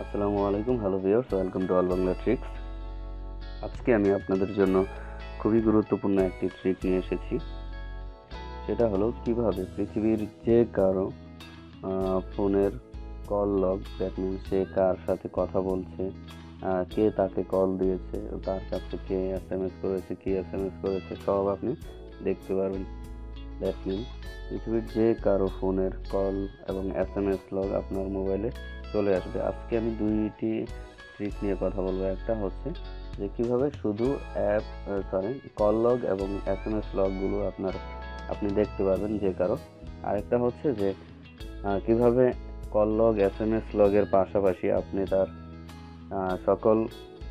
আসসালামু আলাইকুম, hello viewers, welcome to all Bangla tricks. আজকে আমি আপনাদের জন্য খুবই গুরুত্বপূর্ণ একটি ট্রিক নিয়ে এসেছি। সেটা হলো কিভাবে পৃথিবীর যে কারো ফোনের কল লগ, দ্যাট মিনস সে কার সাথে কথা বলছে, কে তাকে কল দিয়েছে, তার কাছে কে এসএমএস করেছে, কি এসএমএস করেছে, সব আপনি দেখতে পারবেন। দ্যাট মিনস পৃথিবীর যে কারো ফোনের কল এবং এসএমএস লগ আপনার মোবাইলে চলে আসবে। আজকে আমি দুইটি ট্রিক নিয়ে কথা বলবো। একটা হচ্ছে যে কীভাবে শুধু কল লগ এবং এসএমএস লগগুলো আপনি দেখতে পারবেন যে কারো। আরেকটা হচ্ছে যে কীভাবে কল লগ এসএমএস লগের পাশাপাশি আপনি তার সকল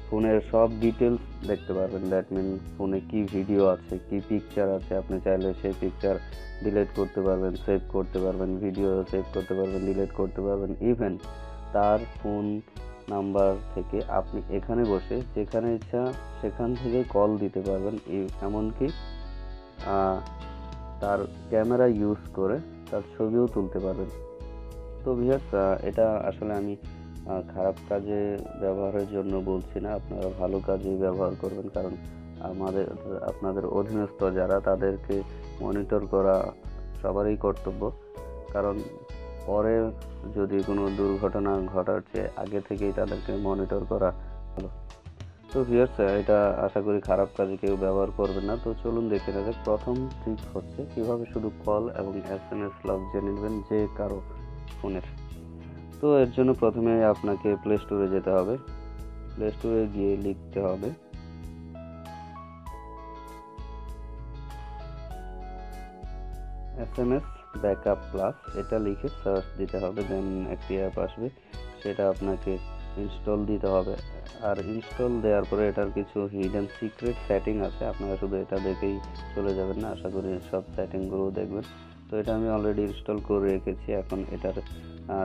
ফোনের সব ডিটেলস দেখতে পারবেন। দ্যাট মিন ফোনে কি ভিডিও আছে, কি পিকচার আছে, আপনি চাইলে সেই পিকচার ডিলিট করতে পারবেন, সেভ করতে পারবেন, ভিডিও সেভ করতে পারবেন, ডিলিট করতে পারবেন। ইভেন তার ফোন নাম্বার থেকে আপনি এখানে বসে যেখানে ইচ্ছা সেখান থেকে কল দিতে পারবেন। এমনকি তার ক্যামেরা ইউজ করে তার ছবিও তুলতে পারবেন। তো ভিউয়ার্স, এটা আসলে আমি খারাপ কাজে ব্যবহারের জন্য বলছি না, আপনারা ভালো কাজেই ব্যবহার করবেন। কারণ আপনাদের অধীনস্থ যারা, তাদেরকে মনিটর করা সবারই কর্তব্য। কারণ পরে যদি কোনো দুর্ঘটনা ঘটার চেয়ে আগে থেকেই তাদেরকে মনিটর করা ভালো। তো ভিউয়ার্স, এটা আশা করি খারাপ কাজে কেউ ব্যবহার করবেন না। তো চলুন দেখে নেওয়া যাক। প্রথম ট্রিক হচ্ছে কীভাবে শুধু কল এবং এসএমএস লগ জেনে নেবেন যে কারো ফোনের। তো এর জন্য প্রথমে আপনাকে প্লে স্টোরে যেতে হবে। প্লে স্টোরে গিয়ে লিখতে হবে এসএমএস ব্যাকআপ প্লাস। এটা লিখে সার্চ দিতে হবে, দেন একটি অ্যাপ আসবে, সেটা আপনাকে ইনস্টল দিতে হবে। আর ইনস্টল দেওয়ার পরে এটার কিছু হিডেন সিক্রেট সেটিং আছে, আপনারা শুধু এটা দেখেই চলে যাবেন না, আশা করি সব সেটিংগুলো দেখবেন। তো এটা আমি অলরেডি ইনস্টল করে রেখেছি। এখন এটার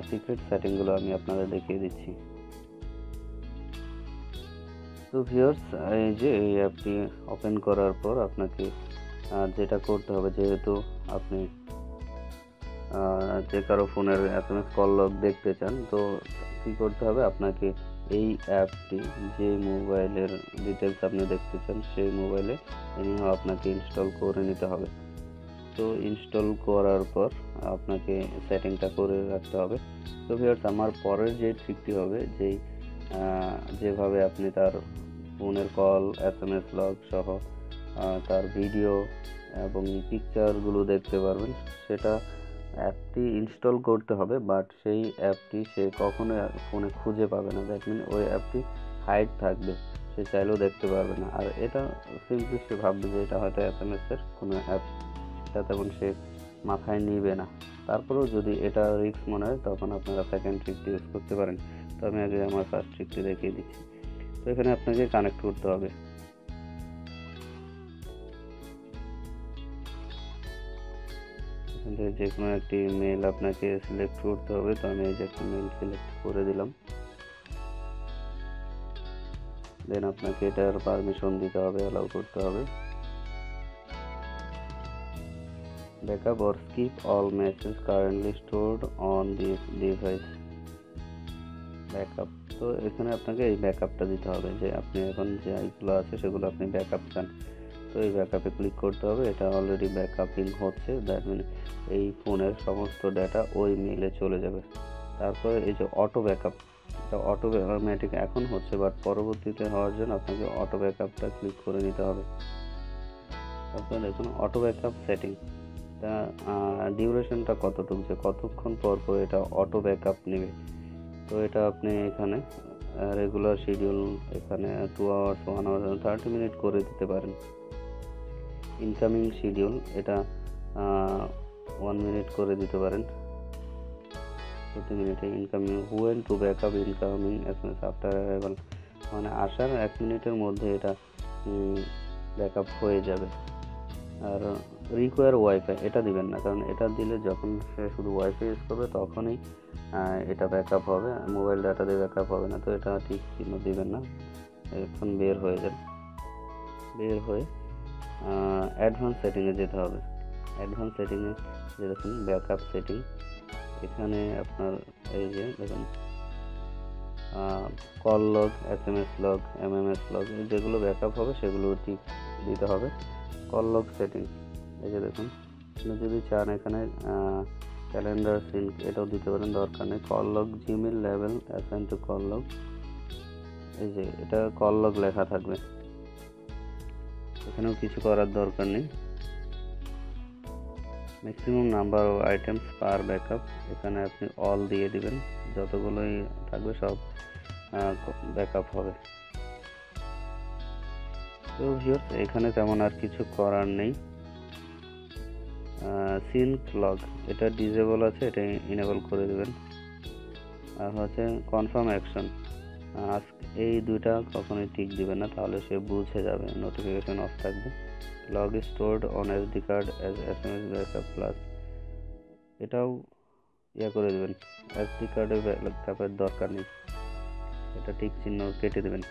সিক্রেট সেটিংগুলো আমি আপনাদের দেখিয়ে দিচ্ছি। তো ভিউয়ার্স, এই যে এই অ্যাপটি ওপেন করার পর আপনাকে যেটা করতে হবে, যেহেতু আপনি যে কারো ফোনের এসএমএস কল লগ দেখতে চান, তো কী করতে হবে, আপনাকে এই অ্যাপটি যে মোবাইলের ডিটেলস আপনি দেখতে চান সেই মোবাইলে এনিহাও আপনাকে ইনস্টল করে নিতে হবে। তো ইনস্টল করার পর আপনাকে সেটিংটা করে রাখতে হবে। তো ভিউয়ার্স, আমার পরের যে ট্রিকটি হবে, যেভাবে আপনি তার ফোনের কল এসএমএস লগ সহ তার ভিডিও এবং পিকচারগুলো দেখতে পারবেন, সেটা অ্যাপটি ইনস্টল করতে হবে, বাট সেই অ্যাপটি সে কখনো ফোনে খুঁজে পাবে না। দ্যাট মিন ওই অ্যাপটি হাইড থাকবে, সে চাইলেও দেখতে পারবে না। আর এটা সিম্পলি সে ভাববে যে এটা হয়তো এসএমএসের কোনো অ্যাপ, এটা তেমন সে মাথায় নিবে না। তারপরেও যদি এটা রিস্ক মনে হয়, তখন আপনারা সেকেন্ড ট্রিকটি ইউজ করতে পারেন। তো আমি আগে আমার ফার্স্ট ট্রিকটি দেখিয়ে দিচ্ছি। তো এখানে আপনাকে কানেক্ট করতে হবে। যে কোনো একটি মেল আপনাকে সিলেক্ট করতে হবে। তো আমি এই যে একটা মেল সিলেক্ট করে দিলাম। দেন আপনাকে এটার পারমিশন দিতে হবে, অ্যালাউ করতে হবে। Backup or skip all messages currently stored on this device. Backup, তো এখানে আপনাকে এই ব্যাকআপটা দিতে হবে, যে আপনি এখন যে এইগুলো আছে সেগুলো আপনি ব্যাকআপ চান। তো এই ব্যাকআপে ক্লিক করতে হবে। এটা অলরেডি ব্যাকআপিং হচ্ছে, দ্যাট মিন এই ফোনের সমস্ত ডেটা ওই মেইলে চলে যাবে। তারপরে এই যে অটো ব্যাকআপ, এটা অটোমেটিক এখন হচ্ছে, বাট পরবর্তীতে হওয়ার জন্য আপনাকে অটো ব্যাকআপটা ক্লিক করে নিতে হবে। তারপরে দেখুন অটো ব্যাকআপ সেটিং, তা ডিউরেশনটা কতটুকু, যে কতক্ষণ পর পর এটা অটো ব্যাকআপ নেবে। তো এটা আপনি এখানে রেগুলার শিডিউল, এখানে 2 আওয়ার্স, 1 আওয়ার, 30 মিনিট করে দিতে পারেন। ইনকামিং শিডিউল, এটা 1 মিনিট করে দিতে পারেন প্রতি মিনিটে। Incoming when to backup incoming SMS after arrival, মানে আসার 1 মিনিটের মধ্যে এটা ব্যাকআপ হয়ে যাবে। আর রিকোয়ার ওয়াইফাই, এটা দিবেন না, কারণ এটা দিলে যখন সে শুধু ওয়াইফাই ইউজ করবে তখনই এটা ব্যাকআপ হবে, মোবাইল ডাটা দিয়ে ব্যাকআপ হবে না। তো এটা ঠিক চিহ্ন দিবেন না। এখন বের হয়ে যান, বের হয়ে অ্যাডভান্স সেটিংয়ে যেতে হবে। অ্যাডভান্স সেটিংয়ে যে দেখুন ব্যাকআপ সেটিং, এখানে আপনার এই যে দেখুন call log, SMS log, MMS log, যেগুলো ব্যাকআপ হবে সেগুলো ঠিক দিতে হবে। কল লগ সেটিং, এই যে দেখুন, আপনি যদি চান এখানে ক্যালেন্ডার সিঙ্ক এটাও দিতে পারেন, দরকার নেই। Call log Gmail level assign to call log, এই যে এটা কল লগ লেখা থাকবে, এখানেও কিছু করার দরকার নেই। Maximum number of items per backup, এখানে আপনি অল দিয়ে দিবেন, যতগুলোই থাকবে সব ব্যাকআপ হবে। তো ভিউয়ার্স, এখানে তেমন আর কিছু করার নেই। সিঙ্ক লগ এটা ডিসেবল আছে, এটা ইনেবল করে দেবেন। আর হচ্ছে কনফার্ম অ্যাকশন, এই দুইটা কখনোই টিক দিবেন না, তাহলে সে বুঝে যাবে, নোটিফিকেশন অফ থাকবে। Log is stored on SD card as SMS backup plus, এটাও করে দেবেন, SD কার্ডের ব্যাকআপের দরকার নেই, এটা টিক চিহ্ন কেটে দেবেন।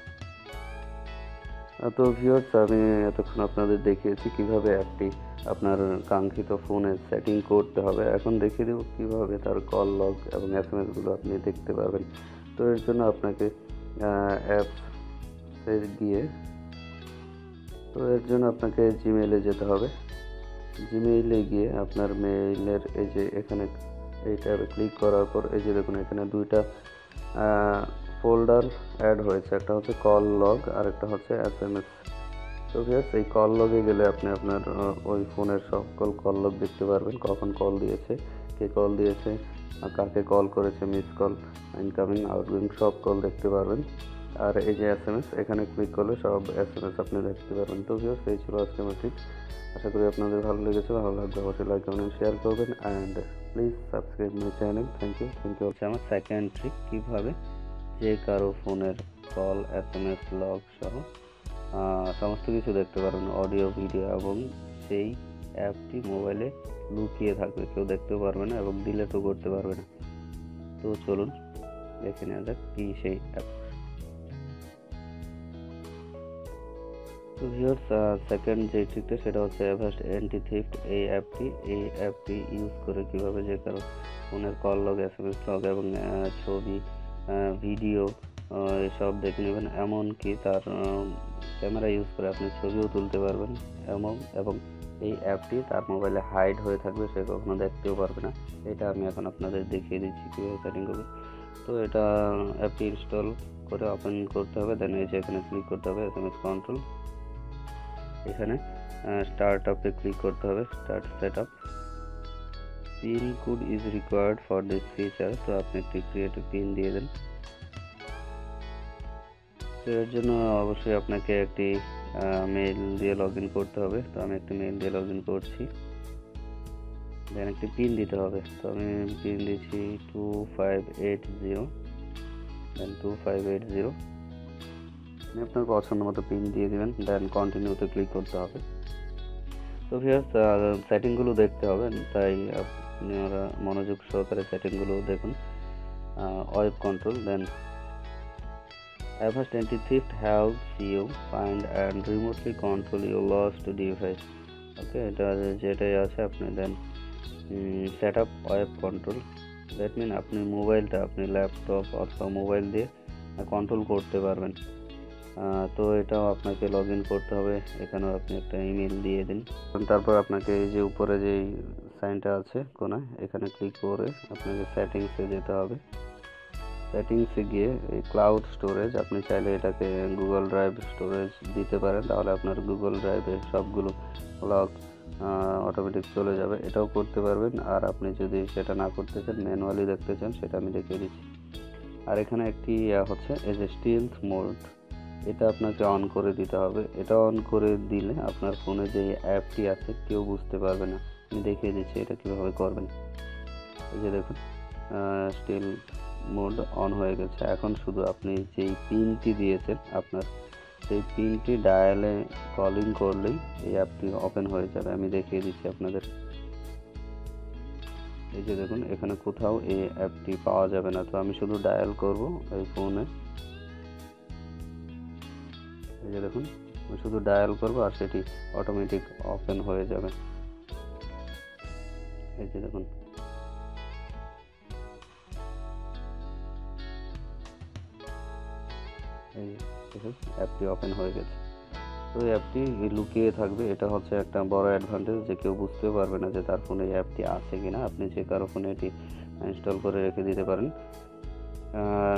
তো ভিউয়ার্স, আমি এতক্ষণ আপনাদের দেখিয়েছি কিভাবে অ্যাপটি আপনার কাঙ্ক্ষিত ফোনে সেটিং করতে হবে। এখন দেখিয়ে দেবো কিভাবে তার কল লগ এবং SMS-গুলো আপনি দেখতে পারবেন। তো এর জন্য আপনাকে অ্যাপসে গিয়ে, তো এর জন্য আপনাকে জিমেইলে যেতে হবে। জিমেইলে গিয়ে আপনার মেইলের এই যে এখানে এই ট্যাবে ক্লিক করার পর এই যে দেখুন এখানে দুইটা ফোল্ডার অ্যাড হয়েছে, একটা হচ্ছে কল লগ আর একটা হচ্ছে SMS। তো ভিউয়ার্স, এই কল লগে গেলে আপনি আপনার ওই ফোনের সকল কল লগ দেখতে পারবেন, কখন কল দিয়েছে, কে কল দিয়েছে, কাকে কল করেছে, মিস কল, ইনকামিং, আউটগোয়িং সব কল দেখতে পারবেন। আর এই যে SMS, এখানে ক্লিক করলে সব SMS আপনি দেখতে পারবেন। তো ভিউয়ার্স, এই ছিল আজকে আমার টিপস। আশা করি আপনাদের ভালো লেগেছে। ভালো লাগলে অবশ্যই লাইক কমেন্ট শেয়ার করবেন and please subscribe my channel. Thank you. হচ্ছে আমার সেকেন্ড ট্রিক, কীভাবে যে কারো ফোনের কল, SMS লগ সহ সমস্ত কিছু দেখতে পারবেন, অডিও, ভিডিও, এবং সেই অ্যাপটি মোবাইলে লুকিয়ে থাকবে, কেউ দেখতেও পারবে না এবং ডিলিটও করতে পারবে না। তো চলুন দেখে নেওয়া যাক কি সেই অ্যাপ। তো ভিউয়ার্স, সেকেন্ড যে ট্রিকটা সেটা হচ্ছে অ্যাভাস্ট অ্যান্টি থিফট। এই অ্যাপটি ইউজ করে কীভাবে যে কারো ফোনের কল লগ, SMS লগ এবং ছবি, ভিডিও এসব দেখে নেবেন, এমনকি তার ক্যামেরা ইউজ করে আপনি ছবিও তুলতে পারবেন, এবং এই অ্যাপটি তার মোবাইলে হাইড হয়ে থাকবে, সে কখনো দেখতেও পারবে না। এটা আমি এখন আপনাদের দেখিয়ে দিচ্ছি কীভাবে সেটিং করবে। তো এটা অ্যাপটি ইনস্টল করে ওপেন করতে হবে, দেন এই যে এখানে ক্লিক করতে হবে SMS কন্ট্রোল, এখানে স্টার্ট আপে ক্লিক করতে হবে, start set up. Pin code is required for this feature, তো আপনি একটি ক্রিয়েট পিন দিয়ে দেন। তো এর জন্য অবশ্যই আপনাকে একটি মেইল দিয়ে লগ ইন করতে হবে। তো আমি একটি মেইল দিয়ে লগ ইন করছি, দেন একটি পিন দিতে হবে। তো আমি পিন দিচ্ছি 2580, দেন 2580, আপনি আপনার পছন্দ মতো পিন দিয়ে দেবেন, দেন কন্টিনিউতে ক্লিক করতে হবে। তো ভিউয়ার্স, সেটিংগুলো দেখতে হবে, তাই আপনারা মনোযোগ সহকারে সেটিংগুলো দেখুন। Web control, then Avast Anti-Theft helps you find and remotely control your lost device. Okay, এটা যেটাই আছে আপনি then set up web control, that mean আপনি মোবাইলটা আপনি ল্যাপটপ অথবা মোবাইল দিয়ে কন্ট্রোল করতে পারবেন। তো এটাও আপনাকে লগ ইন করতে হবে, এখানেও আপনি একটা ইমেল দিয়ে দিন। তারপর আপনাকে এই যে উপরে যেই সাইনটা আছে কোনায়, এখানে ক্লিক করে আপনাকে সেটিংসে যেতে হবে। সেটিংসে গিয়ে এই ক্লাউড স্টোরেজ, আপনি চাইলে এটাকে গুগল ড্রাইভ স্টোরেজ দিতে পারেন, তাহলে আপনার গুগল ড্রাইভে সবগুলো লগ অটোমেটিক চলে যাবে, এটাও করতে পারবেন। আর আপনি যদি সেটা না করতে চান, ম্যানুয়ালি দেখতে চান, সেটা আমি দেখিয়ে দিচ্ছি। আর এখানে একটি হচ্ছে এই যে স্টিলথ মোড, এটা আপনাকে অন করে দিতে হবে। এটা অন করে দিলে আপনার ফোনে যে অ্যাপটি আছে কেউ বুঝতে পারবে না। আমি দেখিয়ে দিচ্ছি এটা কীভাবে করবেন। এই যে দেখুন, স্টিল মোড অন হয়ে গেছে। এখন শুধু আপনি যেই পিনটি দিয়েছেন আপনার, সেই পিনটি ডায়ালে কলিং করলেই এই অ্যাপটি ওপেন হয়ে যাবে। আমি দেখিয়ে দিচ্ছি আপনাদের। এই যে দেখুন, এখানে কোথাও এই অ্যাপটি পাওয়া যাবে না, তো আমি শুধু ডায়াল করব এই ফোনে। এই যে দেখুন, আমি শুধু ডায়াল করব আর সেটি অটোমেটিক ওপেন হয়ে যাবে। এই যে দেখুন, এই দেখুন অ্যাপটি ওপেন হয়ে গেছে। তো এই অ্যাপটি লুকিয়ে থাকবে, এটা হচ্ছে একটা বড় অ্যাডভান্টেজ যে কেউ বুঝতেও পারবে না যে তার ফোনে এই অ্যাপটি আছে কিনা। আপনি যে কারো ফোনে এটি ইনস্টল করে রেখে দিতে পারেন।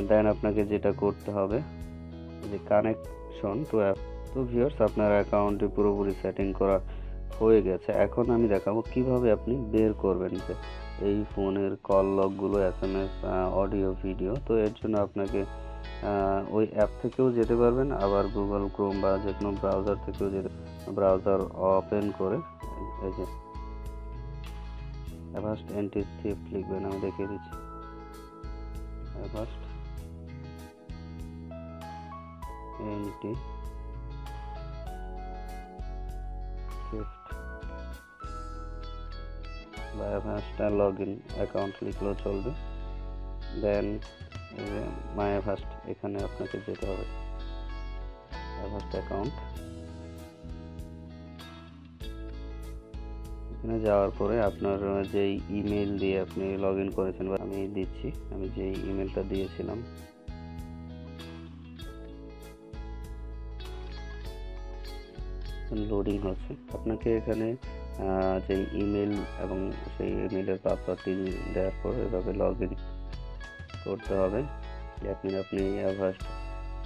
দেন আপনাকে যেটা করতে হবে যে কানেকশন টু অ্যাপ। তো ভিউয়ার্স, আপনার অ্যাকাউন্টটি পুরোপুরি সেটিং করা হয়ে গেছে। এখন আমি দেখাবো কিভাবে আপনি বের করবেন যে এই ফোনের কল লগগুলো, SMS, অডিও, ভিডিও। তো এর জন্য আপনাকে ওই অ্যাপ থেকেও যেতে পারবেন, আবার গুগল ক্রোম বা যে কোনো ব্রাউজার থেকেও ব্রাউজার ওপেন করে এই যে অ্যাভাস্ট অ্যান্টি থিফট লিখবেন, আমি দেখিয়ে দিচ্ছি। অ্যাভাস্ট অ্যান্টি থিফট বা অ্যাভাস্ট লগ ইন অ্যাকাউন্ট লিখলেও চলবে। দেন মাই অ্যাভাস্ট, এখানে আপনাকে যেতে হবে, অ্যাভাস্ট অ্যাকাউন্ট। এখানে যাওয়ার পরে আপনার যেই ইমেল দিয়ে আপনি লগ ইন করেছেন, বা আমি দিচ্ছি, আমি যেই ইমেলটা দিয়েছিলাম লোডিং হচ্ছে। আপনাকে এখানে যেই ইমেল এবং সেই ইমেলের পাসওয়ার্ডটি দেওয়ার পর এভাবে লগ ইন করতে হবে। আপনি অ্যাভাস্ট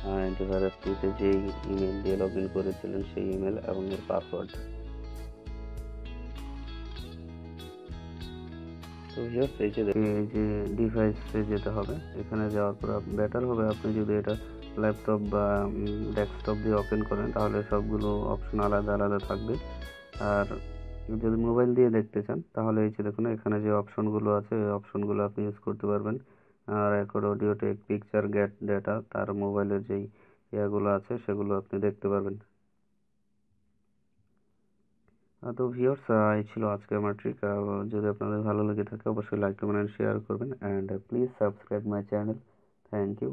অ্যান্টিভাইরাসটিতে যেই ইমেল দিয়ে লগ ইন করেছিলেন সেই ইমেল এবং এর পাসওয়ার্ড। তো ভিউয়ার্স, এই যে ডিভাইসে যেতে হবে। এখানে যাওয়ার পর বেটার হবে আপনি যদি এটা ল্যাপটপ বা ডেস্কটপ দিয়ে ওপেন করেন, তাহলে সবগুলো অপশন আলাদা আলাদা থাকবে। আর যদি মোবাইল দিয়ে দেখতে চান, তাহলে এই যে দেখুন এখানে যে অপশনগুলো আছে, এই অপশনগুলো আপনি ইউজ করতে পারবেন। Record audio, take, picture, get data, তার মোবাইলের যেই ইয়াগুলো আছে সেগুলো আপনি দেখতে পারবেন। তো ভিউয়ার্স, এই ছিল আজকে আমার ট্রিক। যদি আপনাদের ভালো লেগে থাকে অবশ্যই লাইক, কমেন্ট, শেয়ার করবেন, and please subscribe my channel. Thank you.